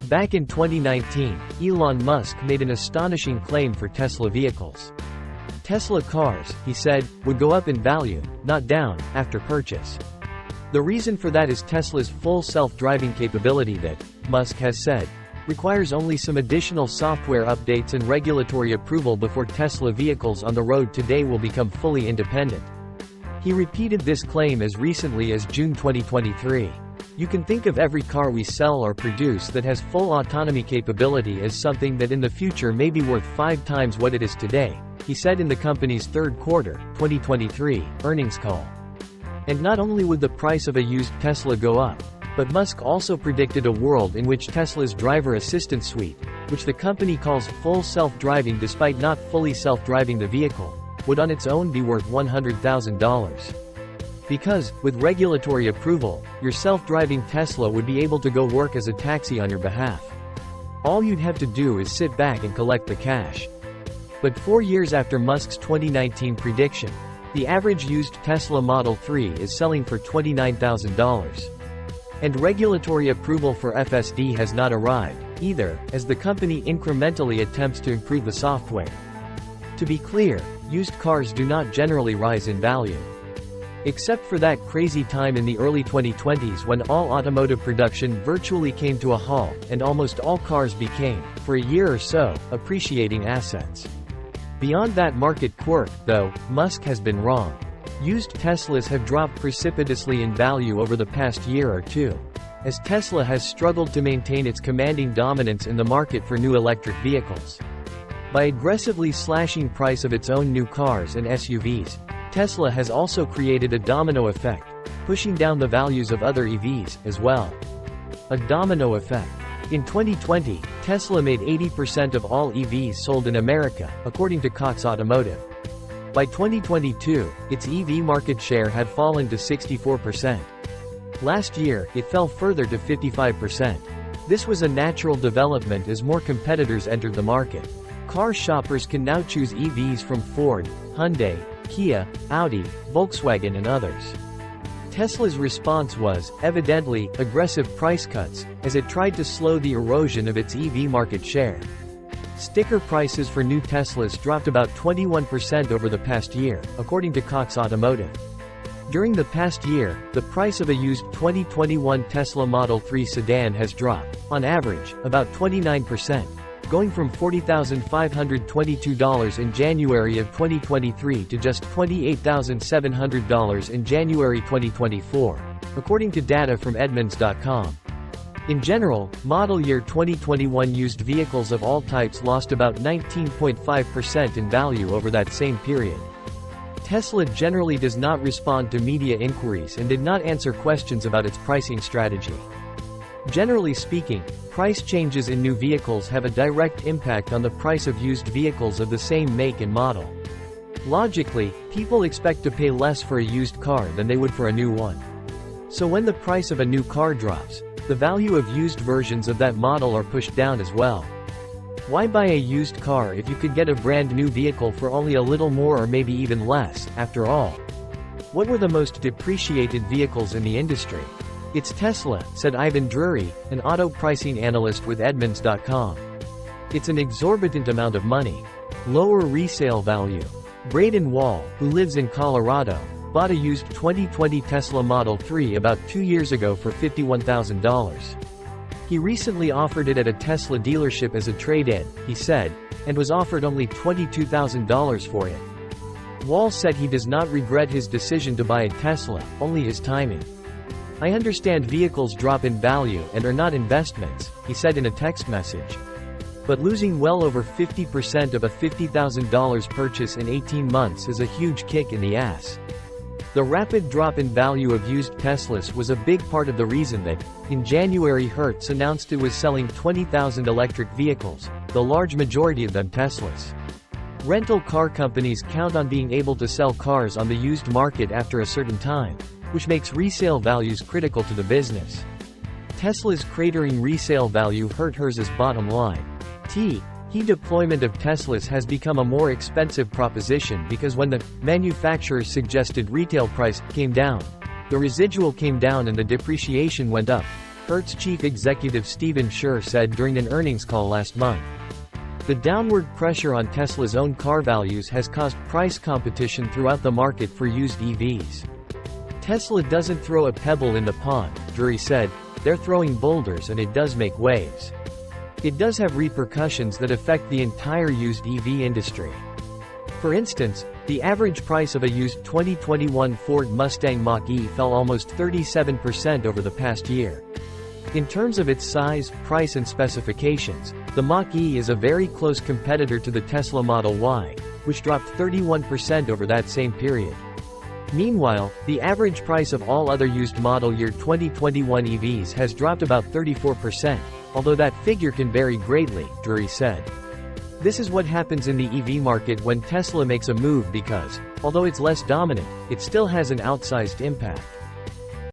Back in 2019, Elon Musk made an astonishing claim for Tesla vehicles. Tesla cars, he said, would go up in value, not down, after purchase. The reason for that is Tesla's full self-driving capability that, Musk has said, requires only some additional software updates and regulatory approval before Tesla vehicles on the road today will become fully independent. He repeated this claim as recently as June 2023. You can think of every car we sell or produce that has full autonomy capability as something that in the future may be worth 5 times what it is today, he said in the company's third quarter, 2023, earnings call. And not only would the price of a used Tesla go up, but Musk also predicted a world in which Tesla's driver assistance suite, which the company calls full self-driving despite not fully self-driving the vehicle, would on its own be worth $100,000. Because, with regulatory approval, your self-driving Tesla would be able to go work as a taxi on your behalf. All you'd have to do is sit back and collect the cash. But 4 years after Musk's 2019 prediction, the average used Tesla Model 3 is selling for $29,000. And regulatory approval for FSD has not arrived, either, as the company incrementally attempts to improve the software. To be clear, used cars do not generally rise in value. Except for that crazy time in the early 2020s when all automotive production virtually came to a halt and almost all cars became, for a year or so, appreciating assets. Beyond that market quirk, though, Musk has been wrong. Used Teslas have dropped precipitously in value over the past year or two, as Tesla has struggled to maintain its commanding dominance in the market for new electric vehicles. By aggressively slashing price of its own new cars and SUVs, Tesla has also created a domino effect, pushing down the values of other EVs, as well. A domino effect. In 2020, Tesla made 80% of all EVs sold in America, according to Cox Automotive. By 2022, its EV market share had fallen to 64%. Last year, it fell further to 55%. This was a natural development as more competitors entered the market. Car shoppers can now choose EVs from Ford, Hyundai, Kia, Audi, Volkswagen and others. Tesla's response was, evidently, aggressive price cuts, as it tried to slow the erosion of its EV market share. Sticker prices for new Teslas dropped about 21% over the past year, according to Cox Automotive. During the past year, the price of a used 2021 Tesla Model 3 sedan has dropped, on average, about 29%. Going from $40,522 in January of 2023 to just $28,700 in January 2024, according to data from Edmunds.com. In general, model year 2021 used vehicles of all types lost about 19.5% in value over that same period. Tesla generally does not respond to media inquiries and did not answer questions about its pricing strategy. Generally speaking, price changes in new vehicles have a direct impact on the price of used vehicles of the same make and model. Logically, people expect to pay less for a used car than they would for a new one. So when the price of a new car drops, the value of used versions of that model are pushed down as well. Why buy a used car if you could get a brand new vehicle for only a little more or maybe even less, after all? What were the most depreciated vehicles in the industry? It's Tesla, said Ivan Drury, an auto pricing analyst with Edmunds.com. It's an exorbitant amount of money. Lower resale value. Braden Wall, who lives in Colorado, bought a used 2020 Tesla Model 3 about 2 years ago for $51,000. He recently offered it at a Tesla dealership as a trade-in, he said, and was offered only $22,000 for it. Wall said he does not regret his decision to buy a Tesla, only his timing. I understand vehicles drop in value and are not investments, he said in a text message. But losing well over 50% of a $50,000 purchase in 18 months is a huge kick in the ass. The rapid drop in value of used Teslas was a big part of the reason that, in January, Hertz announced it was selling 20,000 electric vehicles, the large majority of them Teslas. Rental car companies count on being able to sell cars on the used market after a certain time, which makes resale values critical to the business. Tesla's cratering resale value hurt Hertz's bottom line. Deployment of Teslas has become a more expensive proposition because when the manufacturer's suggested retail price came down, the residual came down and the depreciation went up, Hertz chief executive Stephen Scherr said during an earnings call last month. The downward pressure on Tesla's own car values has caused price competition throughout the market for used EVs. Tesla doesn't throw a pebble in the pond, Drury said, they're throwing boulders and it does make waves. It does have repercussions that affect the entire used EV industry. For instance, the average price of a used 2021 Ford Mustang Mach-E fell almost 37% over the past year. In terms of its size, price and specifications, the Mach-E is a very close competitor to the Tesla Model Y, which dropped 31% over that same period. Meanwhile, the average price of all other used model year 2021 EVs has dropped about 34%, although that figure can vary greatly, Drury said. This is what happens in the EV market when Tesla makes a move because, although it's less dominant, it still has an outsized impact.